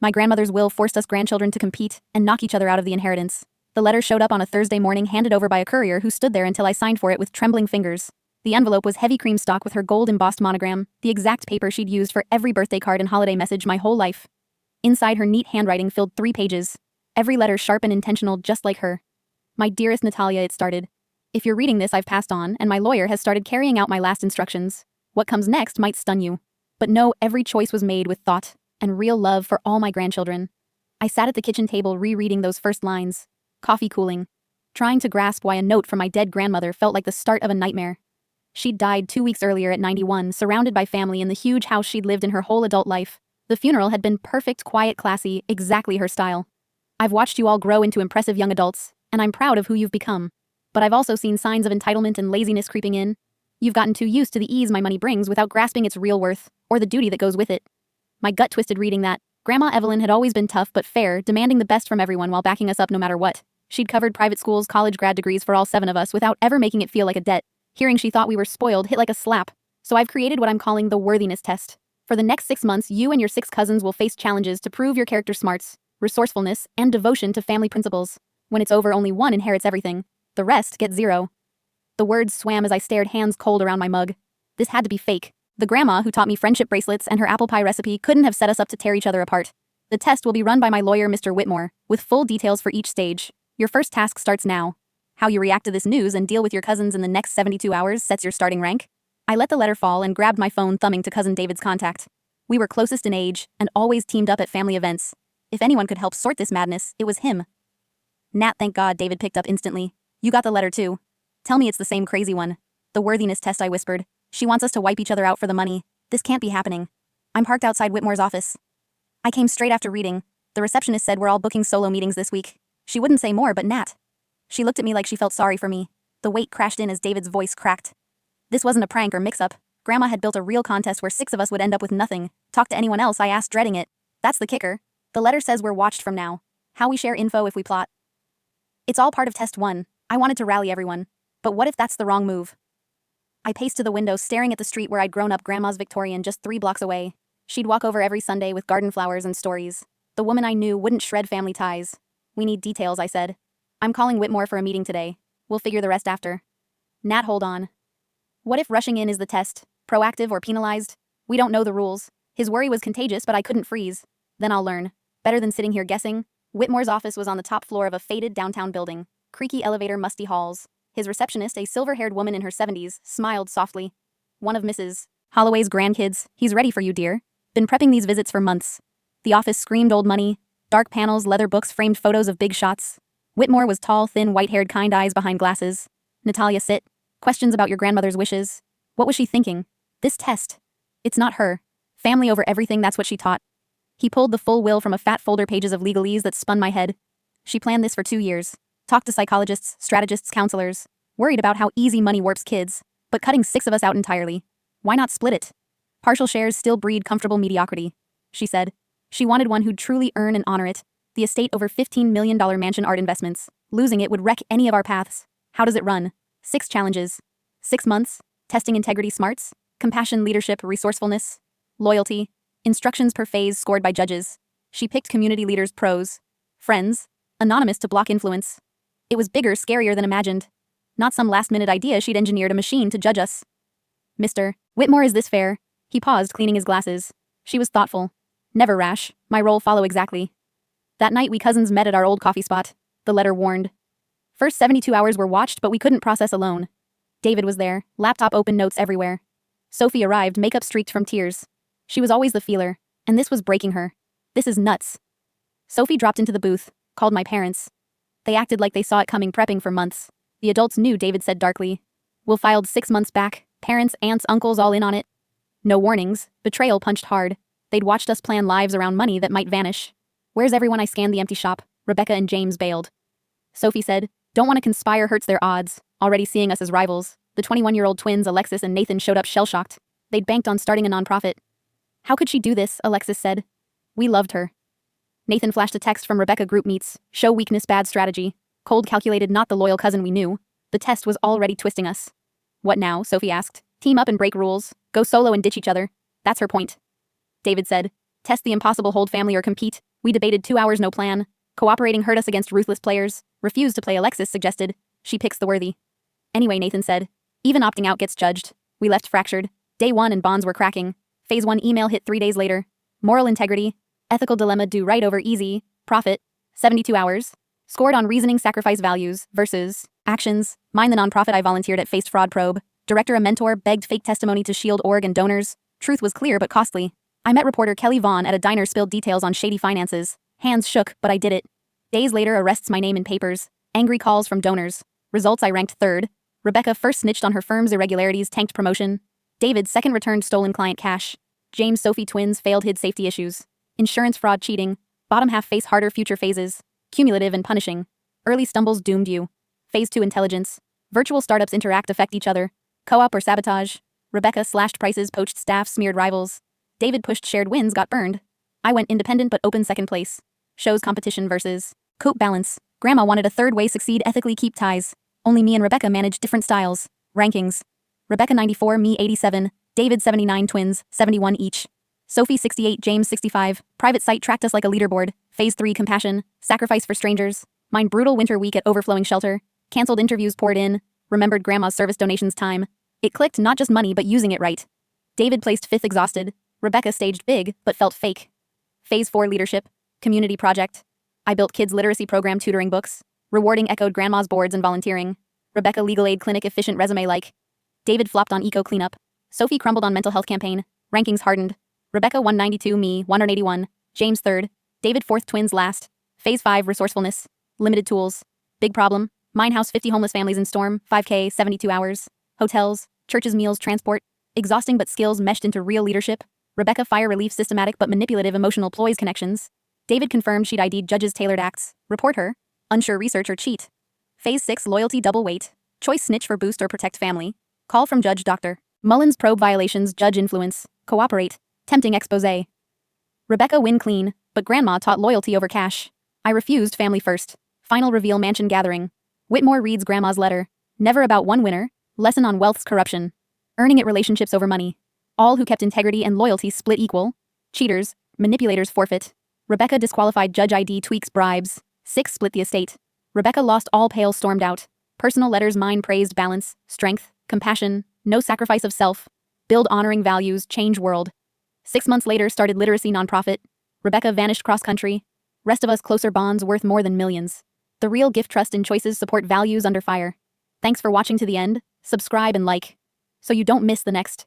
My grandmother's will forced us grandchildren to compete and knock each other out of the inheritance. The letter showed up on a Thursday morning, handed over by a courier who stood there until I signed for it with trembling fingers. The envelope was heavy cream stock with her gold embossed monogram, the exact paper she'd used for every birthday card and holiday message my whole life. Inside, her neat handwriting filled 3 pages. Every letter sharp and intentional, just like her. My dearest Natalia, it started. If you're reading this, I've passed on, and my lawyer has started carrying out my last instructions. What comes next might stun you. But no, every choice was made with thought and real love for all my grandchildren. I sat at the kitchen table rereading those first lines, coffee cooling, trying to grasp why a note from my dead grandmother felt like the start of a nightmare. She'd died 2 weeks earlier at 91, surrounded by family in the huge house she'd lived in her whole adult life. The funeral had been perfect, quiet, classy, exactly her style. I've watched you all grow into impressive young adults, and I'm proud of who you've become. But I've also seen signs of entitlement and laziness creeping in. You've gotten too used to the ease my money brings without grasping its real worth, or the duty that goes with it. My gut twisted reading that. Grandma Evelyn had always been tough but fair, demanding the best from everyone while backing us up no matter what. She'd covered private schools, college grad degrees for all 7 of us without ever making it feel like a debt. Hearing she thought we were spoiled hit like a slap. So I've created what I'm calling the worthiness test. For the next 6 months, you and your 6 cousins will face challenges to prove your character smarts, resourcefulness, and devotion to family principles. When it's over, only one inherits everything. The rest get 0. The words swam as I stared, hands cold around my mug. This had to be fake. The grandma who taught me friendship bracelets and her apple pie recipe couldn't have set us up to tear each other apart. The test will be run by my lawyer, Mr. Whitmore, with full details for each stage. Your first task starts now. How you react to this news and deal with your cousins in the next 72 hours sets your starting rank. I let the letter fall and grabbed my phone, thumbing to Cousin David's contact. We were closest in age and always teamed up at family events. If anyone could help sort this madness, it was him. Nat, thank God, David picked up instantly. You got the letter too. Tell me it's the same crazy one. The worthiness test, I whispered. She wants us to wipe each other out for the money. This can't be happening. I'm parked outside Whitmore's office. I came straight after reading. The receptionist said we're all booking solo meetings this week. She wouldn't say more, but Nat. She looked at me like she felt sorry for me. The weight crashed in as David's voice cracked. This wasn't a prank or mix-up. Grandma had built a real contest where 6 of us would end up with nothing. Talk to anyone else, I asked, dreading it. That's the kicker. The letter says we're watched from now. How we share info if we plot. It's all part of test 1. I wanted to rally everyone. But what if that's the wrong move? I paced to the window, staring at the street where I'd grown up, Grandma's Victorian, just 3 blocks away. She'd walk over every Sunday with garden flowers and stories. The woman I knew wouldn't shred family ties. We need details, I said. I'm calling Whitmore for a meeting today. We'll figure the rest after. Nat, hold on. What if rushing in is the test? Proactive or penalized? We don't know the rules. His worry was contagious, but I couldn't freeze. Then I'll learn. Better than sitting here guessing. Whitmore's office was on the top floor of a faded downtown building. Creaky elevator, musty halls. His receptionist, a silver-haired woman in her 70s, smiled softly. One of Mrs. Holloway's grandkids. He's ready for you, dear. Been prepping these visits for months. The office screamed old money. Dark panels, leather books, framed photos of big shots. Whitmore was tall, thin, white-haired, kind eyes behind glasses. Natalia, sit. Questions about your grandmother's wishes. What was she thinking? This test. It's not her. Family over everything, that's what she taught. He pulled the full will from a fat folder, pages of legalese that spun my head. She planned this for 2 years. Talked to psychologists, strategists, counselors. Worried about how easy money warps kids. But cutting 6 of us out entirely. Why not split it? Partial shares still breed comfortable mediocrity, she said. She wanted one who'd truly earn and honor it. The estate over $15 million mansion art investments. Losing it would wreck any of our paths. How does it run? 6 challenges. 6 months. Testing integrity smarts. Compassion, leadership, resourcefulness. Loyalty. Instructions per phase scored by judges. She picked community leaders, pros. Friends. Anonymous to block influence. It was bigger, scarier than imagined. Not some last-minute idea she'd engineered a machine to judge us. Mr. Whitmore, is this fair? He paused, cleaning his glasses. She was thoughtful. Never rash. My role follow exactly. That night we cousins met at our old coffee spot. The letter warned. First 72 hours were watched, but we couldn't process alone. David was there, laptop open, notes everywhere. Sophie arrived, makeup streaked from tears. She was always the feeler, and this was breaking her. This is nuts. Sophie dropped into the booth, called my parents. They acted like they saw it coming, prepping for months. The adults knew, David said darkly. Will filed 6 months back, parents, aunts, uncles all in on it. No warnings, betrayal punched hard. They'd watched us plan lives around money that might vanish. Where's everyone? I scanned the empty shop. Rebecca and James bailed. Sophie said, don't want to conspire, hurts their odds, already seeing us as rivals. The 21-year-old twins, Alexis and Nathan, showed up shell-shocked. They'd banked on starting a nonprofit. How could she do this? Alexis said. We loved her. Nathan flashed a text from Rebecca, group meets. Show weakness, bad strategy. Cold, calculated, not the loyal cousin we knew. The test was already twisting us. What now? Sophie asked. Team up and break rules. Go solo and ditch each other. That's her point. David said. Test the impossible, hold family or compete. We debated 2 hours, no plan. Cooperating hurt us against ruthless players. Refused to play, Alexis suggested. She picks the worthy. Anyway, Nathan said. Even opting out gets judged. We left fractured. Day 1 and bonds were cracking. Phase 1 email hit 3 days later. Moral integrity. Ethical dilemma, do right over easy. Profit. 72 hours. Scored on reasoning, sacrifice values. Versus. Actions. Mine the nonprofit I volunteered at faced fraud probe. Director a mentor begged fake testimony to shield org and donors. Truth was clear but costly. I met reporter Qley Vaughn at a diner, spilled details on shady finances. Hands shook, but I did it. Days later, arrests, my name in papers. Angry calls from donors. Results, I ranked 3rd. Rebecca first snitched on her firm's irregularities, tanked promotion. David second returned stolen client cash. James Sophie twins failed, hid safety issues. Insurance fraud, cheating. Bottom half face harder, future phases. Cumulative and punishing. Early stumbles doomed you. Phase 2 intelligence. Virtual startups interact, affect each other. Co-op or sabotage. Rebecca slashed prices, poached staff, smeared rivals. David pushed shared wins, got burned. I went independent but open, second place. Shows competition versus. Cope balance. Grandma wanted a third way, succeed, ethically, keep ties. Only me and Rebecca managed different styles. Rankings. Rebecca 94, me 87, David 79, twins, 71 each. Sophie 68, James 65, private site tracked us like a leaderboard. Phase 3 compassion, sacrifice for strangers. Mine brutal winter week at overflowing shelter. Cancelled interviews poured in. Remembered grandma's service donations time. It clicked, not just money but using it right. David placed 5th, exhausted. Rebecca staged big but felt fake. Phase 4 leadership, community project. I built kids literacy program, tutoring books. Rewarding echoed grandma's boards and volunteering. Rebecca legal aid clinic, efficient resume like. David flopped on eco cleanup. Sophie crumbled on mental health campaign. Rankings hardened. Rebecca 192, me 181, James 3rd, David 4th, twins last. Phase 5 resourcefulness. Limited tools. Big problem. Mine house 50 homeless families in storm, 5K, 72 hours. Hotels, churches, meals, transport. Exhausting but skills meshed into real leadership. Rebecca fire relief, systematic but manipulative, emotional ploys, connections. David confirmed she'd ID'd judges, tailored acts. Report her. Unsure, research or cheat. Phase 6 loyalty, double weight. Choice, snitch for boost or protect family. Call from judge, doctor. Mullins probe violations, judge influence. Cooperate. Tempting expose. Rebecca win clean, but grandma taught loyalty over cash. I refused, family first. Final reveal, mansion gathering. Whitmore reads grandma's letter. Never about one winner. Lesson on wealth's corruption. Earning it, relationships over money. All who kept integrity and loyalty split equal. Cheaters, manipulators forfeit. Rebecca disqualified, judge ID tweaks, bribes. 6 split the estate. Rebecca lost all, pale, stormed out. Personal letters, mine praised balance, strength, compassion, no sacrifice of self. Build honoring values, change world. 6 months later, started literacy nonprofit. Rebecca vanished cross country. Rest of us closer, bonds worth more than millions. The real gift, trust in choices, support values under fire. Thanks for watching to the end. Subscribe and like, so you don't miss the next.